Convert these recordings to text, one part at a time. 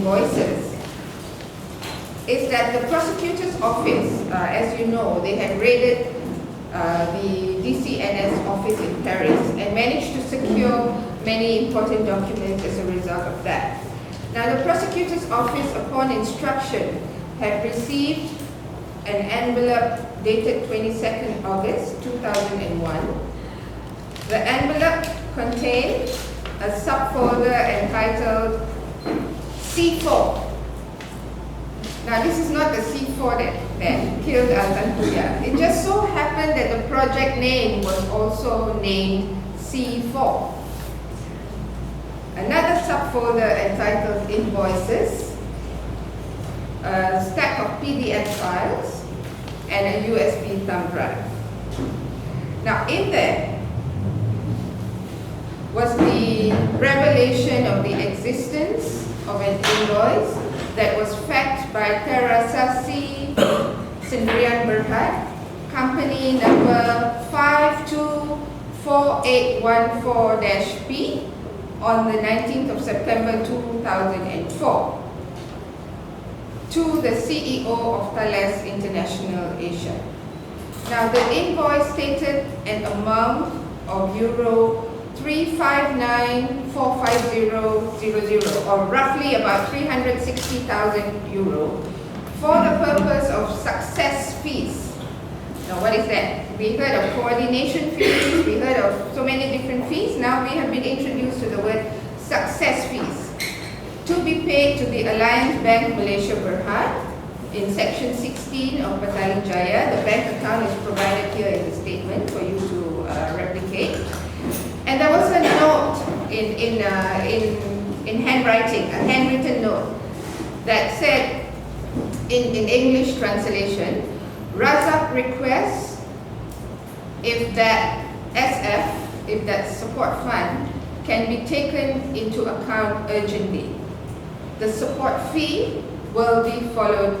invoices is that the prosecutor's office, as you know, they had raided the DCNS office in Paris and managed to secure many important documents as a result of that. Now, the prosecutor's office, upon instruction, had received an envelope dated 22nd August 2001. The envelope contained a subfolder entitled C4. Now, this is not the C4 that killed Al-Tanhuya. It just so happened that the project name was also named C4. Another subfolder entitled Invoices, a stack of PDF files, and a USB thumb drive. Now, in there was the revelation of the existence of an invoice that was faxed by Terasasi Sendirian Berhad, company number 524814-P, on the 19th of September 2004 to the CEO of Thales International Asia. Now, the invoice stated an amount of Euro359,450.00, or roughly about 360,000 euro, for the purpose of success fees. Now, what is that? We heard of coordination fees, we heard of so many different fees. Now we have been introduced to the word success fees, to be paid to the Alliance Bank Malaysia Berhad in section 16 of Petaling Jaya. The bank account is provided here in the statement for you to replicate. And there was a note in handwriting, a handwritten note that said, in English translation, Razak requests if that SF, if that support fund, can be taken into account urgently. The support fee will be followed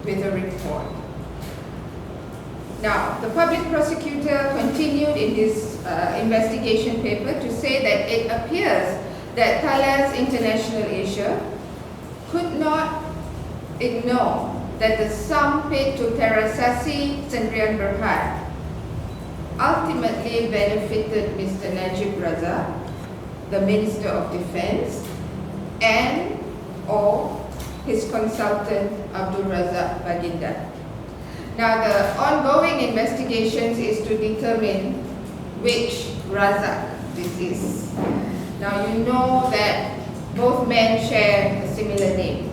with a report. Now, the public prosecutor continued in his investigation paper to say that it appears that Thales International Asia could not ignore that the sum paid to Terasasi Sendirian Berhad ultimately benefited Mr. Najib Razak, the Minister of Defense, and or his consultant Abdul Razak Baginda. Now, the ongoing investigations is to determine which Razak this is. Now, you know that both men share a similar name.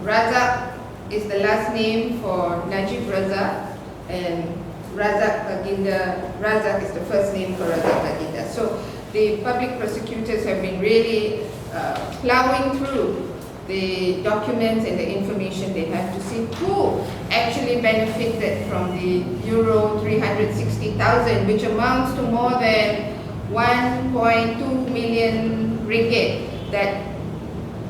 Razak is the last name for Najib Razak, and Razak Baginda, Razak is the first name for Razak Baginda. So the public prosecutors have been really plowing through the documents and the information they have to see who actually benefited from the Euro 360,000, which amounts to more than 1.2 million ringgit that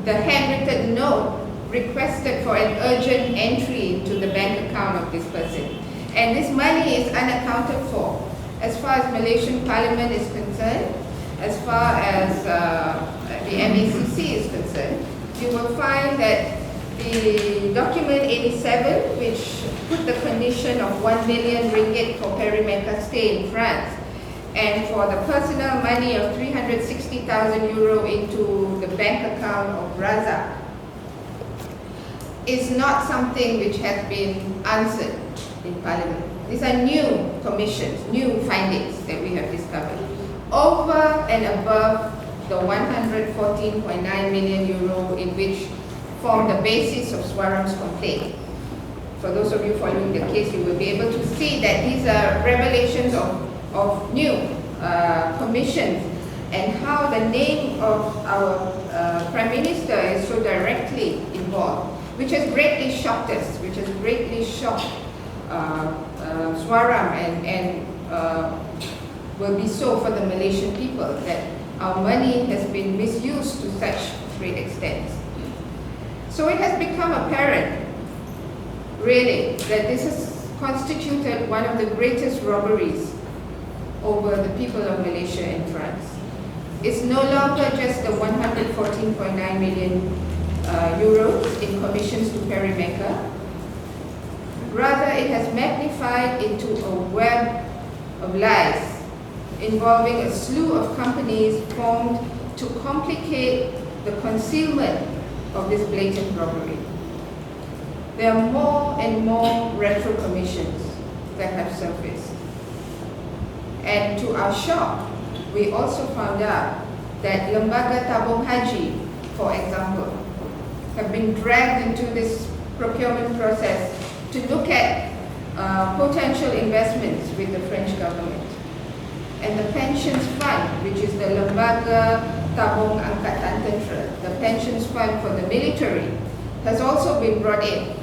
the handwritten note requested for an urgent entry to the bank account of this person. And this money is unaccounted for. As far as Malaysian Parliament is concerned, as far as the MACC is concerned, you will find that the document 87, which put the condition of 1 million ringgit for perimeter stay in France, and for the personal money of 360,000 euro into the bank account of Razak, is not something which has been answered in Parliament. These are new commissions, new findings that we have discovered, over and above the 114.9 million euro in which form the basis of Suaram's complaint. For those of you following the case, you will be able to see that these are revelations of new commissions, and how the name of our Prime Minister is so directly involved, which has greatly shocked us, which has greatly shocked Suaram, and will be so for the Malaysian people, that our money has been misused to such great extent. So it has become apparent, really, that this has constituted one of the greatest robberies over the people of Malaysia and France. It's no longer just the 114.9 million euros in commissions to Perimeter. Rather, it has magnified into a web of lies involving a slew of companies formed to complicate the concealment of this blatant robbery. There are more and more retro commissions that have surfaced. And to our shock, we also found out that Lembaga Tabung Haji, for example, have been dragged into this procurement process to look at potential investments with the French government. And the pensions fund, which is the Lembaga Tabung Angkatan Tentera, the pensions fund for the military, has also been brought in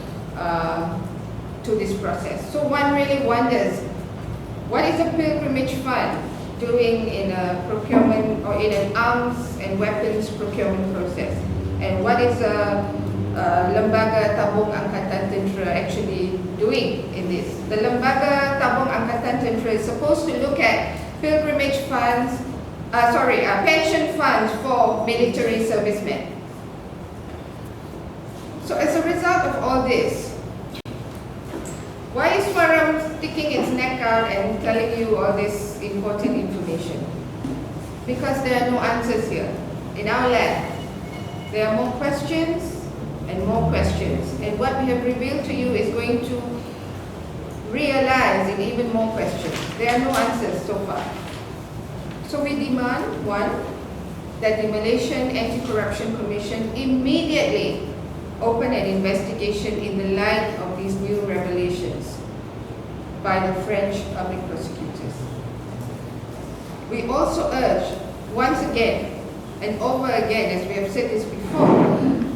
to this process. So one really wonders, what is a pilgrimage fund doing in a procurement or in an arms and weapons procurement process? And what is Lembaga Tabung Angkatan Tentera actually doing in this? The Lembaga Tabung Angkatan Tentera is supposed to look at pilgrimage funds, pension funds for military servicemen. So as a result of all this, why is Suaram sticking its neck out and telling you all this important information? Because there are no answers here. In our land, there are more questions and more questions. And what we have revealed to you is going to realize in even more questions. There are no answers so far. So we demand, one, that the Malaysian Anti-Corruption Commission immediately open an investigation in the light of these new revelations by the French public prosecutors. We also urge, once again and over again, as we have said this before,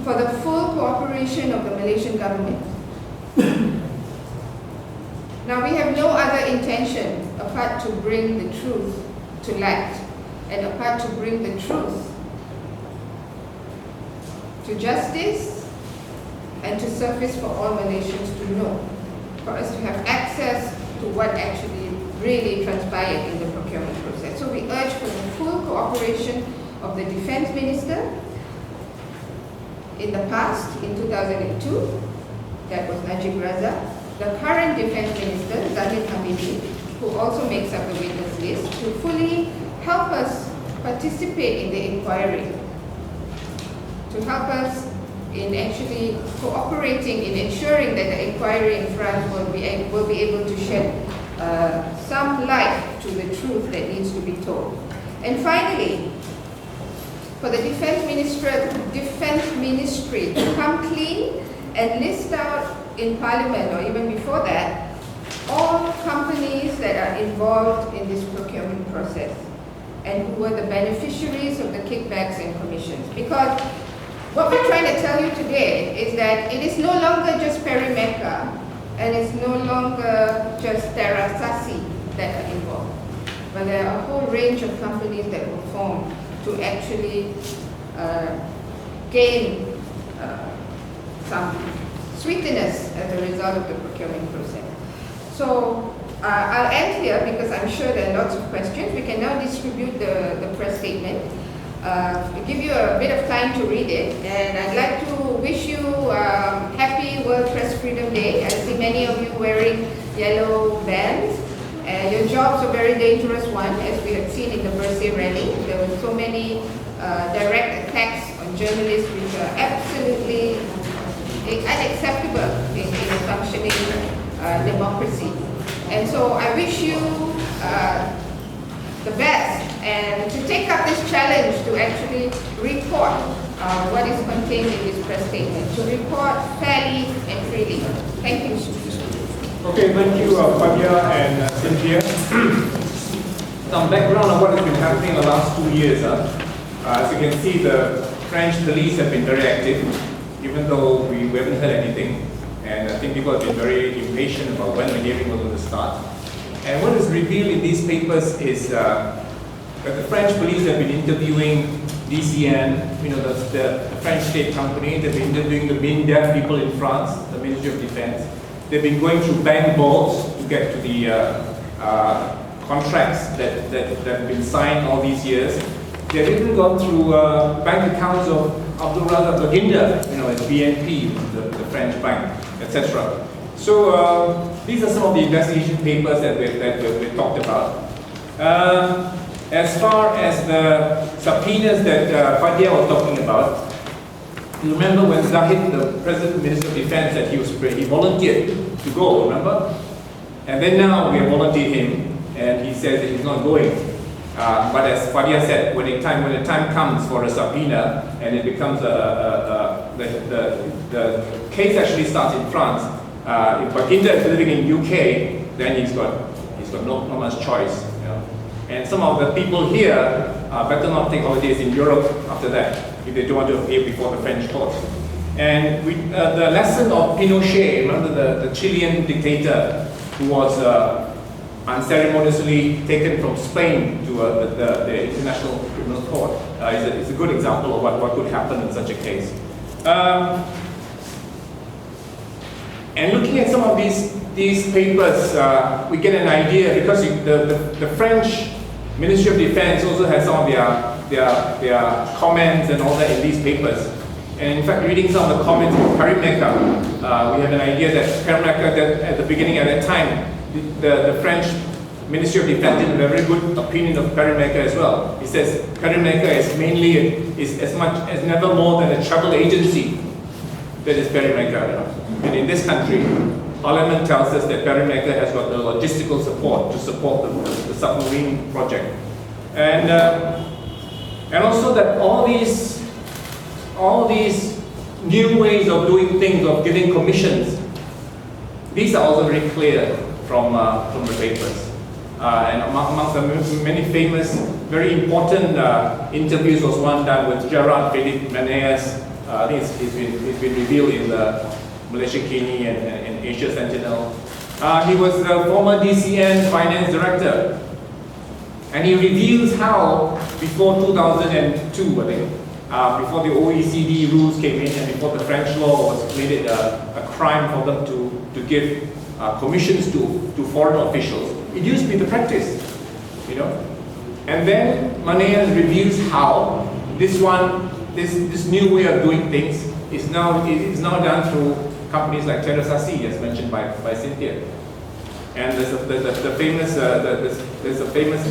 for the full cooperation of the Malaysian government. Now, we have no other intention apart to bring the truth to light and apart to bring the truth to justice and to surface for all Malaysians to know, for us to have access to what actually really transpired in the procurement process. So we urge for the full cooperation of the Defence Minister. In the past, in 2002, that was Najib Razak, the current Defence Minister, Zahid Hamidi, who also makes up the witness list, to fully help us participate in the inquiry, to help us in actually cooperating in ensuring that the inquiry in France will be able to shed some light to the truth that needs to be told. And finally, for the Defence Ministry to come clean and list out in Parliament or even before that all companies that are involved in this procurement process and who were the beneficiaries of the kickbacks and commissions. Because what we're trying to tell you today is that it is no longer just Perimeter and it's no longer just Terasasi that are involved, but there are a whole range of companies that were formed to actually gain some sweetness as a result of the procurement process. So I'll end here because I'm sure there are lots of questions. We can now distribute the press statement. To give you a bit of time to read it, and I'd like to wish you happy World Press Freedom Day. I see many of you wearing yellow bands. Your job's a very dangerous one, as we have seen in the Bersih rally. There were so many direct attacks on journalists which are absolutely unacceptable in a functioning democracy. And so I wish you the best and to take up this challenge to actually report what is contained in this press statement, to report fairly and freely. Thank you. Okay, thank you, Fabia and Cynthia. Some background on what has been happening in the last 2 years. As you can see, the French police have been very active, even though we haven't heard anything. And I think people have been very impatient about when the hearing was going to start. And what is revealed in these papers is that the French police have been interviewing DCN, the French state company. They've been interviewing the MINDEF people in France, the Ministry of Defense. They've been going through bank vaults to get to the contracts that have been signed all these years. They've even gone through bank accounts of Abdul Razak Baginda, at BNP, the French bank, etc. So these are some of the investigation papers that we talked about. As far as the subpoenas that Fadia was talking about, you remember when Zahid, the President Minister of Defense, said he volunteered to go, remember? And then now we have volunteered him, and he says that he's not going. But as Fadia said, when the time comes for a subpoena and it becomes the case actually starts in France. If Baginda is living in UK, then he's got no much choice. And some of the people here better not take holidays in Europe after that if they don't want to appear before the French court. And the lesson of Pinochet, remember the Chilean dictator who was unceremoniously taken from Spain to the International Criminal Court, is a good example of what could happen in such a case. And looking at some of these papers, we get an idea, because the French Ministry of Defense also has some of their comments and all that in these papers. And in fact, reading some of the comments from Perimeter, we have an idea that Perimeter, that at the beginning, at that time, the French Ministry of Defense did a very good opinion of Perimeter as well. He says Perimeter is as much as never more than a travel agency. That is Perimeter. And in this country, Parliament tells us that Perimeter has got the logistical support to support the submarine project. And also that all these new ways of doing things, of giving commissions, these are also very clear from the papers. And amongst the many famous, very important interviews was one done with Gerard Philippe Meneas. I think it's been revealed in the Malaysia Kini and Asia Sentinel. He was the former DCN finance director. And he reveals how, before 2002, I think, before the OECD rules came in and before the French law was made it a crime for them to give commissions to foreign officials, it used to be the practice, And then Maneas reveals how this new way of doing things is now done through companies like Terasasi, as mentioned by Cynthia. And there's a famous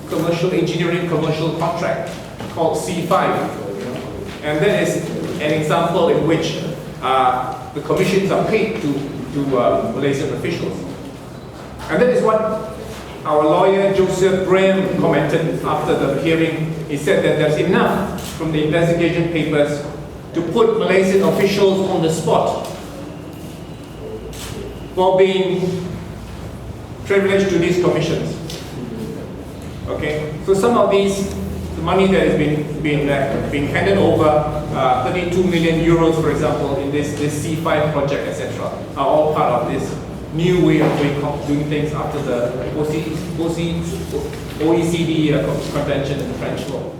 commercial engineering commercial contract called C5, and that is an example in which the commissions are paid to Malaysian officials. And that is what our lawyer Joseph Graham commented after the hearing. He said that there's enough from the investigation papers to put Malaysian officials on the spot for being privileged to these commissions. Okay, so some of the money that has been handed over, 32 million euros, for example, in this C5 project, etc., are all part of this new way of doing things after the OECD convention in the French law.